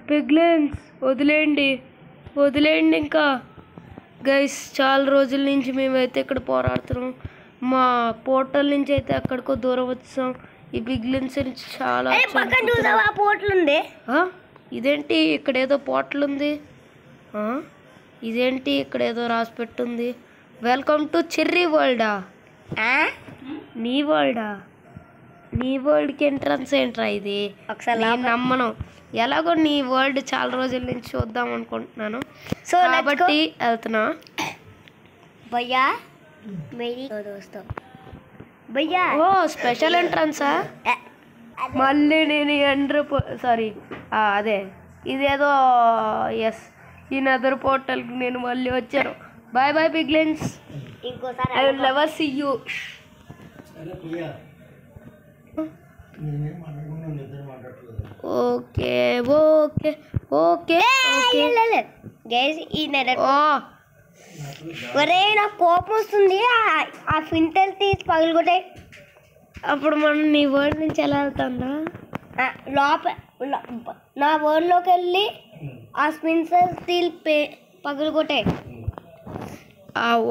పిగ్లెన్స్ వదిలేయండి వదిలేయండి ఇంకా గైస్ చాలా రోజుల నుంచి మేమైతే ఇక్కడ పోరాడుతున్నాం మా పోర్టల్ నుంచి అయితే ఎక్కడికో దూరం వచ్చాం ఈ పిగ్లెన్స్ నుంచి చాలా పోర్టల్ ఉంది ఇదేంటి ఇక్కడ ఏదో పోర్టల్ ఉంది ఇదేంటి ఇక్కడ ఏదో రాసి పెట్టుంది వెల్కమ్ టు చెర్రీ వరల్డా నీ వరల్డా నీ వరల్డ్కి ఎంట్రన్స్ ఏంట్రా ఇది ఒకసారి నమ్మను ఎలాగో నీ వరల్డ్ చాలా రోజుల నుంచి చూద్దాం అనుకుంటున్నాను సో కాబట్టి వెళ్తున్నా భయ్యా భయ్యా ఓ స్పెషల్ ఎంట్రన్సా మళ్ళీ నేను సారీ అదే ఇదేదో ఎస్ ఈ నదర్ పోర్టల్కి నేను మళ్ళీ వచ్చాను బాయ్ బాయ్ పిగ్లెన్స్ ఇంకోసారి I will never see you okay okay okay guys ఈ నెదర్ ఒరే నాకు కోపం వస్తుంది ఆ ఫింటల్ తీసి పగలగొట్టే అప్పుడు మనం నీ వర్డ్ నుంచి ఎలా వెళ్తాందా నా వర్డ్లోకి వెళ్ళి ఆ స్పిన్సర్ స్టీల్ పగలగొట్టే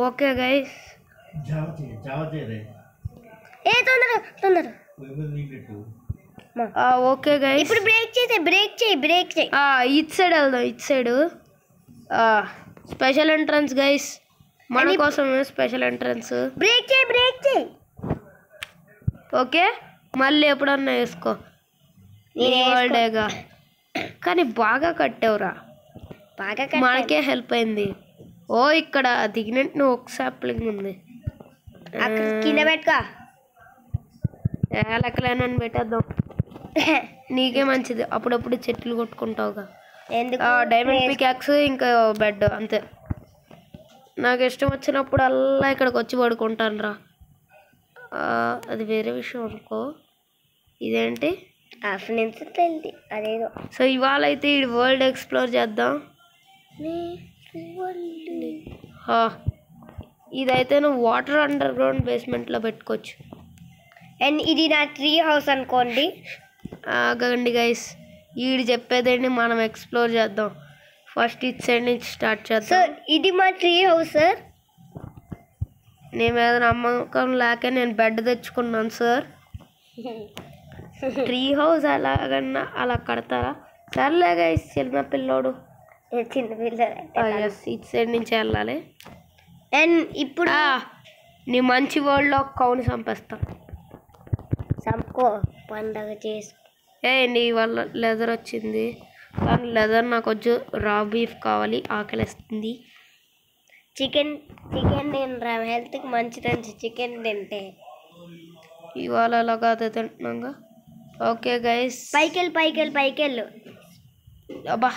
ఓకే గైస్ తొందర ఓకే గైస్ ఇప్పుడు బ్రేక్ చేయి ఇటు సైడ్ వెళ్దాం ఇటు సైడ్ స్పెషల్ ఎంట్రన్స్ గైస్ మన కోసమే స్పెషల్ ఎంట్రన్స్ బ్రేక్ చేయి ఓకే మళ్ళీ ఎప్పుడన్నా వేసుకో వరల్డేగా కానీ బాగా కట్టావురా మనకే హెల్ప్ అయింది ఓ ఇక్కడ దిగినట్టు ఒక సాప్లింగ్ ఉంది కింద పెట్టుకో లెక్కలేనని పెట్టేద్దాం నీకే మంచిది అప్పుడప్పుడు చెట్లు కొట్టుకుంటావుగా డైమండ్ పికాక్స్ ఇంకా బెడ్ అంతే నాకు ఇష్టం వచ్చినప్పుడు అలా ఇక్కడికి వచ్చి పడుకుంటాను రా అది వేరే విషయం అనుకో ఇదేంటి అదేదో సో ఇవాళ అయితే ఈ వరల్డ్ ఎక్స్ప్లోర్ చేద్దాం ఇదైతే నువ్వు వాటర్ అండర్ గ్రౌండ్ బేస్మెంట్లో పెట్టుకోవచ్చు అండ్ ఇది నా ట్రీ హౌస్ అనుకోండి ఆగండి గైస్ ఈడు చెప్పేదండి మనం ఎక్స్ప్లోర్ చేద్దాం ఫస్ట్ ఇట్ సైడ్ నుంచి స్టార్ట్ చేద్దాం సార్ ఇది మా ట్రీ హౌస్ సార్ నీ మీద నమ్మకం లేక నేను బెడ్ తెచ్చుకున్నాను సార్ ట్రీ హౌస్ అలాగన్నా అలా కడతారా సర్లే గైస్ చిన్న పిల్లోడు ఇట్ సైడ్ నుంచి వెళ్ళాలి అండ్ ఇప్పుడు నీ మంచి వరల్డ్లో కౌని చంపేస్తా చంపుకో పండగ చేసి నీ వల్ల లెదర్ వచ్చింది కానీ లెదర్ నాకు వచ్చి రా బీఫ్ కావాలి ఆకలిస్తుంది చికెన్ తినరా హెల్త్కి మంచిదని చికెన్ తింటే ఇవాళ అలాగా అదే తింటున్నాగా ఓకే గైస్ పైకెళ్ళు అబ్బా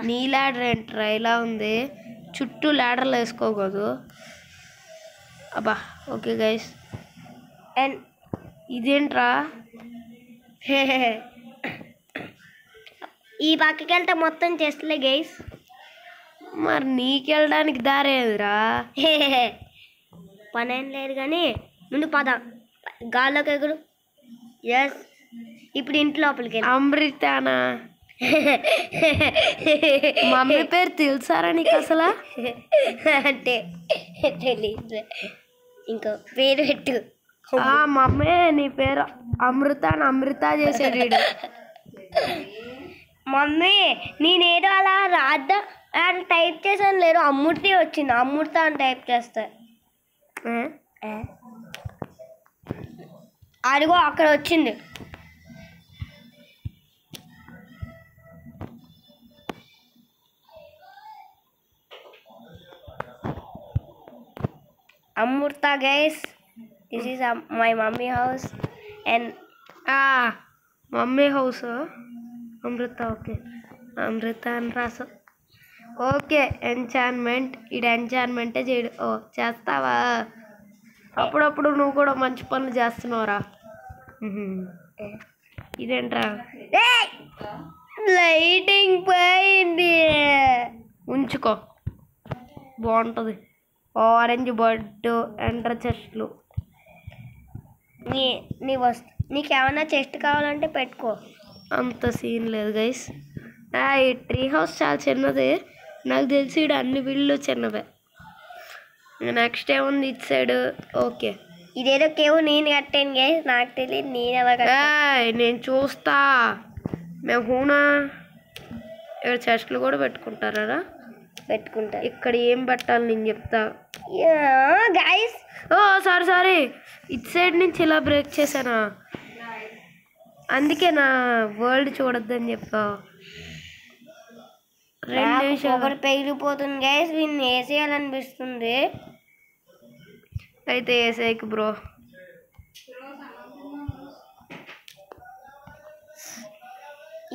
నీ ల్యాడర్ ఏంట్రా ఇలా ఉంది చుట్టూ ల్యాడర్లు వేసుకోకూడదు అబ్బా ఓకే గైస్ అండ్ ఇదేంట్రా ఈ పక్కకి వెళ్తే మొత్తం చేస్తలే గైస్ మరి నీకెళ్ళడానికి దారేదిరా పని ఏం లేదు కానీ ముందు పద గాల్లోకి ఎగురు ఎస్ ఇప్పుడు ఇంటి లోపలికి అమృతానా మమ్మీ పేరు తెలుసారా నీకు అసలు అంటే తెలీదు ఇంకో పేరు పెట్టు మమ్మీ నీ పేరు అమృత చేసాడు వీడు మమ్మీ నేనేదో అలా రాద్దా అని టైప్ చేశాను లేదు అమృతి వచ్చింది అమృత అని టైప్ చేస్తా అదిగో అక్కడ వచ్చింది Amrita guys this is my mummy house and mummy house Amrita okay Amrita అని రాసు ఓకే ఎంచాన్మెంట్ ఇది ఎంచాన్మెంటే చేయడు చేస్తావా అప్పుడప్పుడు నువ్వు కూడా మంచి పనులు చేస్తున్నావురా ఇదేంట్రా లైటింగ్ పోయింది ఉంచుకో బాగుంటుంది ఆరెంజ్ బర్డ్ ఎంటర్ చెస్ట్లు నీకేమన్నా చెస్ట్ కావాలంటే పెట్టుకో అంత సీన్ లేదు గైస్ ఈ ట్రీ హౌస్ చాలా చిన్నది, నాకు తెలిసి ఇక్కడ అన్ని వీళ్ళు చిన్నవే. నెక్స్ట్ ఏముంది ఇటు సైడ్? ఓకే, ఇదేదో కేవ్ నేను కట్టాను గైస్, నాకు తెలియదు నేను ఎలా కట్టాను. నేను చూస్తా. మేము హూనా ఇక్కడ చెస్ట్లు కూడా పెట్టుకుంటారా? పెట్టుకుంటా. ఇక్కడ ఏం పెట్టాలి నేను చెప్తా. గైస్ సారీ ఇటు సైడ్ నుంచి ఇలా బ్రేక్ చేశానా, అందుకే నా వరల్డ్ చూడొద్దని చెప్పా. 2 నిమిషాలు ఒకటి పెగిలిపోతుంది గైస్, వీడిని వేసేయాలనిపిస్తుంది. అయితే వేసేయకు బ్రో.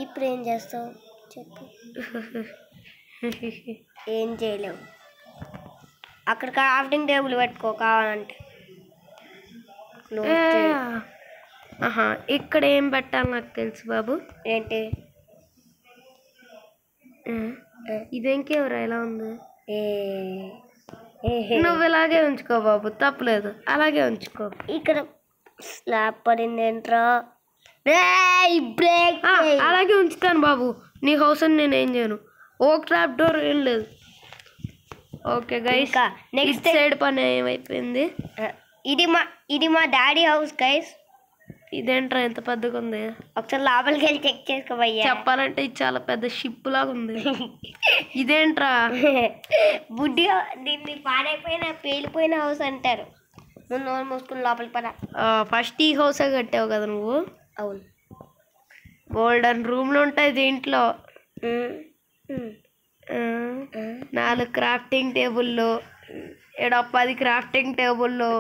ఇప్పుడు ఏం చేస్తావు చెప్పు. ఏం చేయలేవు. అక్కడ క్రాఫ్టింగ్ టేబుల్ పెట్టుకో కావాలంటే. ఇక్కడ ఏం పెట్టాలి నాకు తెలుసు బాబు. ఏంటి ఇదేంకెవరా ఇలా ఉంది? నువ్వు ఇలాగే ఉంచుకో బాబు, తప్పలేదు, అలాగే ఉంచుకో. ఇక్కడ స్లాబ్ పడింది ఏంట్రా? బ్రేక్. అలాగే ఉంచుతాను బాబు, నీ హౌస్ అని నేను ఏం చేయను. ఓ ట్రాప్ డోర్ ఏం లేదు. ఓకే గైస్, నెక్స్ట్ సైడ్ పని ఏమైపోయింది. ఇది మా డాడీ హౌస్ గైస్. ఇదేంట్రా ఎంత పెద్దగా ఉంది? ఒకసారి లోపలికి వెళ్ళి చెక్ చేసుకోబోయ్యా. చెప్పాలంటే ఇది చాలా పెద్ద షిప్ లాగా ఉంది. ఇదేంట్రా బుడ్డి, దీన్ని పాడైపోయిన పేలిపోయిన హౌస్ అంటారు. ముందు మూసుకుని లోపలికి పద. ఫస్ట్ ఈ హౌసే కట్టావు కదా నువ్వు? అవును. గోల్డెన్ రూమ్లు ఉంటాయి దీంట్లో. 4 క్రాఫ్టింగ్ టేబుల్లో, 10 క్రాఫ్టింగ్ టేబుల్లో,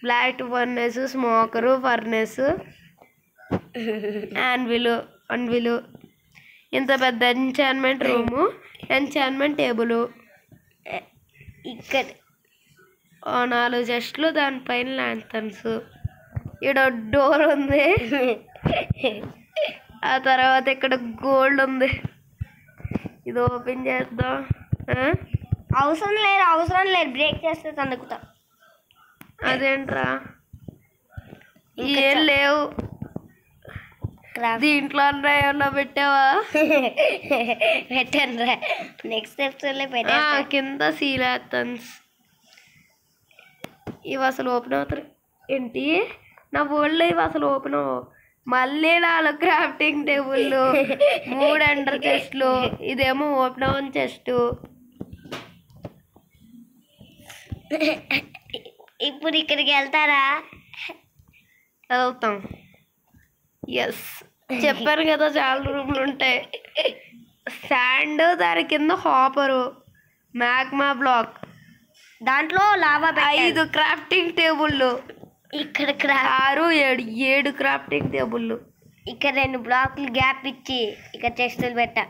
బ్లాక్ ఫర్నెస్, స్మోకరు, ఫర్నెస్, అన్విలు, ఇంత పెద్ద ఎన్చాన్మెంట్ రూము, ఎన్చాన్మెంట్ టేబుల్, ఇక్కడ 4 చెస్ట్లు, దానిపైన ల్యాంథర్న్స్, ఇక్కడ డోర్ ఉంది. ఆ తర్వాత ఇక్కడ గోల్డ్ ఉంది. ఇది ఓపెన్ చేద్దాం. అవసరం లేదు బ్రేక్ చేస్తే తనుకుతా. అదేంట్రా ఏం లేవు దీంట్లో? ఏమన్నా పెట్టావా? పెట్టాను రా, నెక్స్ట్ ఎపిసోడ్లో పెట్టా. కింద సీలాథన్స్ ఇవి అసలు ఓపెన్ అవుతారు ఏంటి? నా వరల్డ్ ఇవి అసలు ఓపెన్ అవ్వవు. మళ్ళీ 4 క్రాఫ్టింగ్ టేబుల్లు, 3 అండర్ చెస్ట్లు, ఇదేమో ఓపెన్ అవ్వని చెస్ట్. ఇప్పుడు ఇక్కడికి వెళ్తారా? వెళ్తాం. ఎస్, చెప్పాను కదా చాలా రూమ్లు ఉంటాయి. శాండ్, దాని కింద హాపరు, మ్యాగ్మా బ్లాక్, దాంట్లో లావా 5 క్రాఫ్టింగ్ టేబుల్లు, ఇక్కడ 6, 7 క్రాఫ్టింగ్ టేబుల్లు. ఇక్కడ 2 బ్లాక్లు గ్యాప్ ఇచ్చి ఇక్కడ చెస్టులు పెట్టా.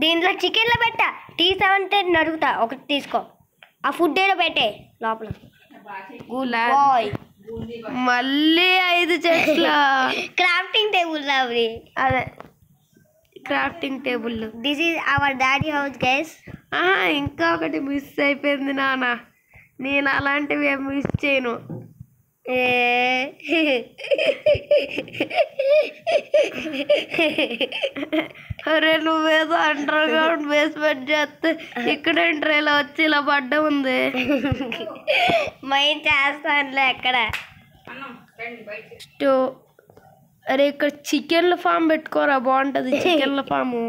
దీంట్లో చికెన్లో పెట్టా. T7 నడుగుతా, ఒకటి తీసుకో. ఆ ఫుడ్ ఏదో పెట్టే లోపల. మళ్ళీ 5 చెస్ట్ల క్రాఫ్టింగ్ టేబుల్ అవి. అదే crafting table. This is our daddy house guys. ఇంకా ఒకటి మిస్ అయిపోయింది నాన్న, నేను అలాంటివి ఏం మిస్ చేయను. అరే నువ్వేదో అండర్ గ్రౌండ్ బేస్మెంట్ చేస్తే ఇక్కడ ఎంట్రీలో వచ్చి ఇలా పడ్డ ఉంది. మైండ్ చేస్తానులే ఎక్కడ. అరే ఇక్కడ చికెన్ల ఫామ్ పెట్టుకోరా, బాగుంటుంది చికెన్ల ఫాము.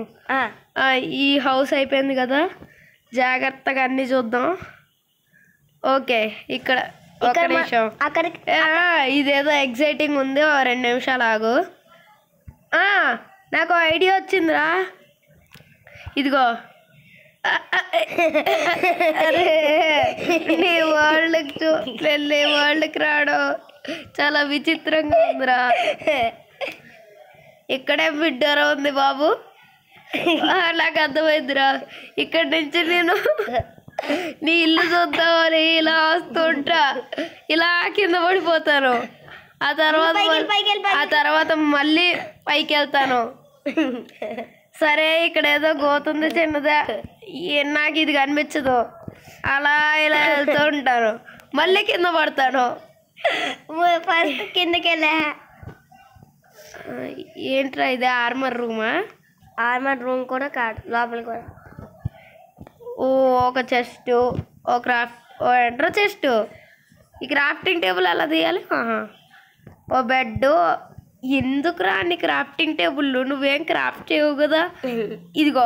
ఈ హౌస్ అయిపోయింది కదా, జాగ్రత్తగా అన్నీ చూద్దాం. ఓకే, ఇక్కడ ఒక నిమిషం, ఇదేదో ఎగ్జైటింగ్ ఉంది, 2 నిమిషాలు ఆగు. నాకు ఐడియా వచ్చిందిరా, ఇదిగో. అరే నీ వరల్డ్కి రావడం చాలా విచిత్రంగా ఉందిరా. ఇక్కడే బిడ్డరా ఉంది బాబు, నాకు అర్థమైందిరా. ఇక్కడి నుంచి నేను నీ ఇల్లు చూద్దామని ఇలా వస్తుంటా, ఇలా కింద పడిపోతాను. ఆ తర్వాత మళ్ళీ పైకి వెళ్తాను. సరే ఇక్కడ ఏదో గోతుంది చిన్నదా, నాకు ఇది కనిపించదు, అలా ఇలా వెళ్తూ ఉంటాను, మళ్ళీ కింద పడతాను. ఫస్ట్ కిందకి వెళ్ళా. ఏంట్రా ఇది ఆర్మర్ రూమా? ఆర్మర్ రూమ్ కూడా కాదు, లోపల కూడా. ఓ ఒక చెస్ట్, ఓ ఎంటర్ చెస్ట్. ఈ క్రాఫ్టింగ్ టేబుల్ ఎలా తీయాలి? ఓ బెడ్. ఎందుకురా అన్ని క్రాఫ్టింగ్ టేబుల్? నువ్వేం క్రాఫ్ట్ చేయవు కదా. ఇదిగో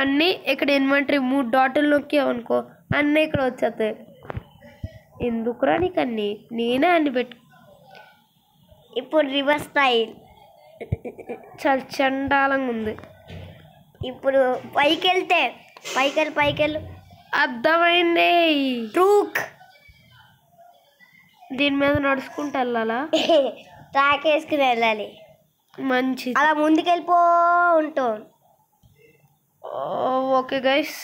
అన్నీ ఇక్కడ ఇన్వెంటరీ 3 డాట్లు నొక్కావనుకో అన్నీ ఇక్కడ వచ్చేస్తాయి. ఎందుకురా నీకు అన్నీ? నేనే అన్ని పెట్టు. ఇప్పుడు రివర్స్ స్టైల్ చాలా చండాలంగా ఉంది. ఇప్పుడు పైకి వెళ్ళు. అర్థమైంది. ట్రూక్ దీని మీద నడుచుకుంటూ వెళ్ళాలా? ట్రాక్ వేసుకుని వెళ్ళాలి. మంచిది. అలా ముందుకెళ్ళిపో ఉంటాం. ఓకే గైస్,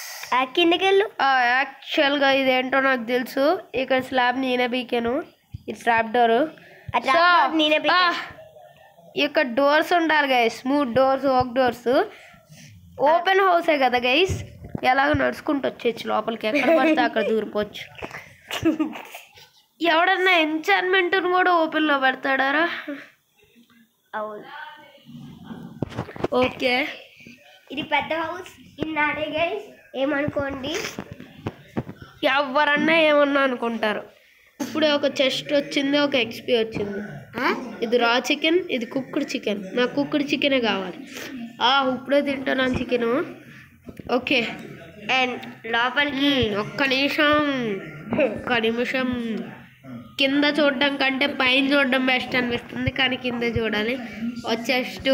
కిందకి వెళ్ళు. యాక్చువల్గా ఇదేంటో నాకు తెలుసు. ఇక్కడ స్లాబ్ నేనే బీకాను. ఇది ట్రాప్ డోర్. నేనే ఇక్కడ డోర్స్ ఉండాలి గైస్. 3 డోర్స్, ఒక డోర్స్. ఓపెన్ హౌసే కదా గైస్, ఎలాగో నడుచుకుంటూ వచ్చేచ్చు లోపలికి. ఎక్కడ పడితే అక్కడ దూరిపోవచ్చు. ఎవడన్నా ఎంచాన్మెంట్ కూడా ఓపెన్లో పెడతాడారా? అవును. ఓకే, ఇది పెద్ద హౌస్. ఇన్నాడే గైస్, ఏమనుకోండి. ఎవరన్నా ఏమన్నా అనుకుంటారు. ఇప్పుడే ఒక చెస్ట్ వచ్చింది, ఒక ఎక్స్పీ వచ్చింది. ఇది రా చికెన్, ఇది కుక్కుడు చికెన్. నాకు కుక్కుడు చికెనే కావాలి. ఇప్పుడే తింటాను చికెను. ఓకే, అండ్ లోపలికి ఒక్క నిమిషం. కింద చూడడం కంటే పైన చూడడం బెస్ట్ అనిపిస్తుంది, కానీ కింద చూడాలి. చెస్ట్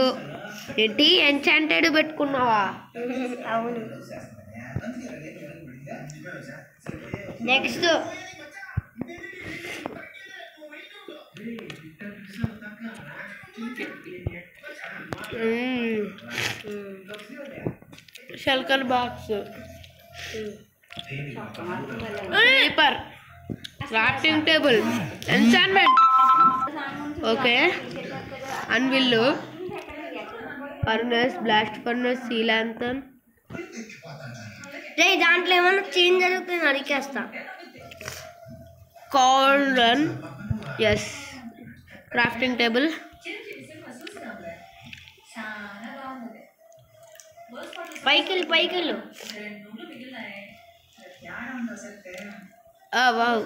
ఏంటి ఎన్చాంటెడ్ పెట్టుకున్నావా? అవును. Next shulker box, paper, crafting table, enchantment. Okay, anvil, furnace, blast furnace, sea lantern. రే దాంట్లో ఏమైనా చేంజ్ జరుగుతుంది అడిగేస్తా. Corn, yes, crafting table. పైకెళ్ళు. వావ్,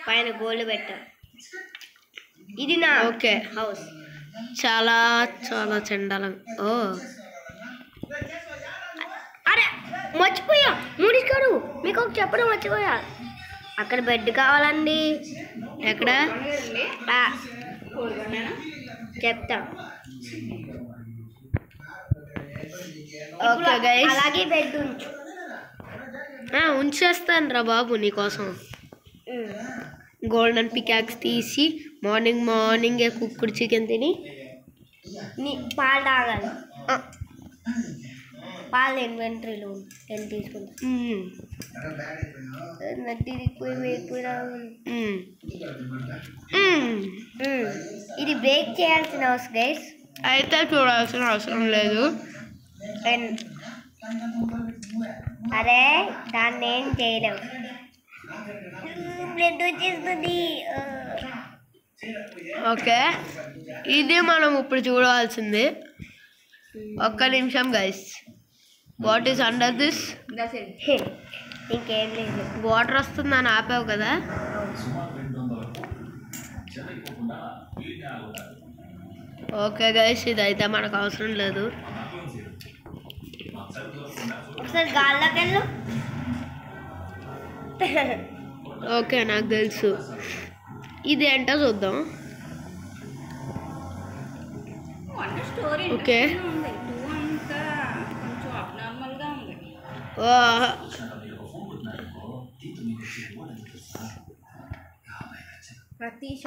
పైన గోల్డ్ పెట్టా. ఇది నా ఓకే హౌస్. చాలా చాలా చండాలం. అరే మర్చిపోయా, మూడికాడు మీకు ఒక చెప్పడం మర్చిపోయా. అక్కడ బెడ్ కావాలండి. ఎక్కడ? చెప్తా. ఓకే గైస్, అలాగే బెడ్ ఉంచు. ఉంచేస్తాను రా బాబు నీకోసం. గోల్డెన్ పికాక్స్ తీసి మార్నింగ్ కుక్కుడు చికెన్ తిని పాలు తాగాలి. పాలు ఇన్వెంటరీలో తీసుకుంటా. ఇది బ్రేక్ చేయాల్సిన అవసరం గైస్. అయితే చూడాల్సిన అవసరం లేదు. అరే దాన్ని ఏం చేయలేము. బ్లడ్ వచ్చేస్తుంది. ఓకే, ఇది మనం ఇప్పుడు చూడవలసింది. ఒక్క నిమిషం guys. What is under this? ఇంకేం లేదు. వాటర్ వస్తుందని ఆపావు కదా. ఓకే గైస్, ఇదైతే మనకు అవసరం లేదు. ఒకసారి గాల్లోకి వెళ్ళు. ఓకే, నాకు తెలుసు. ఇది ఏంటో చూద్దాం. ఓకే,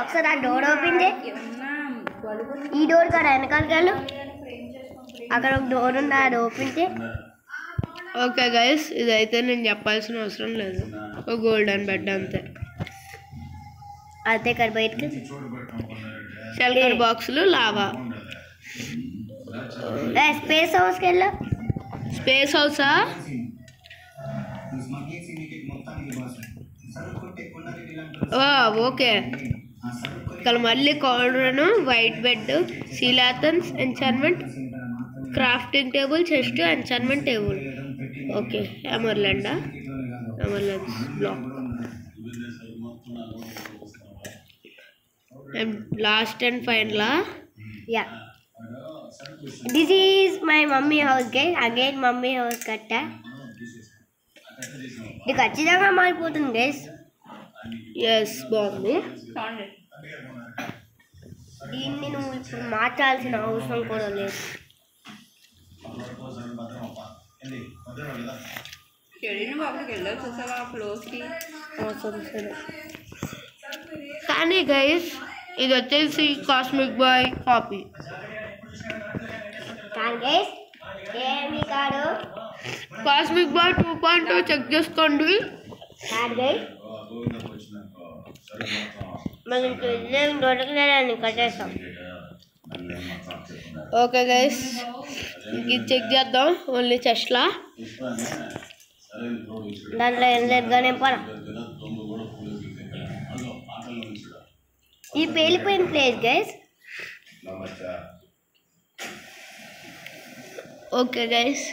ఒకసారి ఆ డోర్ ఓపెన్ చేయి. ఈ డోర్ కాడ వెనకాలకి వెళ్ళు. అక్కడ ఒక డోర్ ఉంది, అది ఓపెన్ చేయి. ఓకే గైస్, ఇదైతే నేను చెప్పాల్సిన అవసరం లేదు. ఒక గోల్డెన్ బెడ్ అంతే. అయితే ఇక్కడ బయటకి షెల్కర్ బాక్సులు, లావా. స్పేస్ హౌస్కి వెళ్ళు. స్పేస్ హౌసా? ఓకే, ఇక్కడ మళ్ళీ cauldron, white bed, sea lanterns, enchantment, crafting table, chest, enchantment table. Okay, ఎమర్లాండా, emeralds block. And last and final yeah, this is my mummy house guys. Again mummy house కట్టా. ఇది ఖచ్చితంగా మారిపోతుంది guys. Yes, బాగుంది. దీన్ని నువ్వు ఇప్పుడు మార్చాల్సిన అవసరం కూడా లేదు. కానీ గైస్ ఇది వచ్చేసి కాస్మిక్ బాయ్ కాపీ. కానీ గైస్ ఏమి కాదు, కాస్మిక్ బాయ్ 2.2 చెక్ చేసుకోండి. కాదు గైస్, మనం ఇదేం దొరకలేదని కట్టేస్తాం. ఓకే గైస్, ఇది చెక్ చేద్దాం. ఓన్లీ చెస్ట్లా దాంట్లో ఏం లేదుగా నింపాల. ఈ పేలిపోయిన ప్లేస్ గైస్. ఓకే గైస్,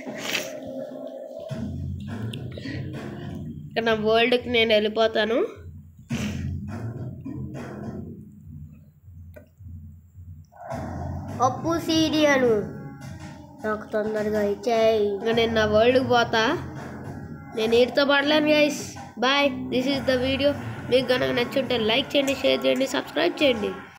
ఇక్కడ నా వరల్డ్కి నేను వెళ్ళిపోతాను. అప్పు సీడీ అను నాకు తొందరగా ఇచ్చాయి. ఇంకా నేను నా వరల్డ్కి పోతా. నేను వీటితో పడలేను guys. Bye, this is the video. మీకు కనుక నచ్చుంటే లైక్ చేయండి, షేర్ చేయండి, సబ్స్క్రైబ్ చేయండి.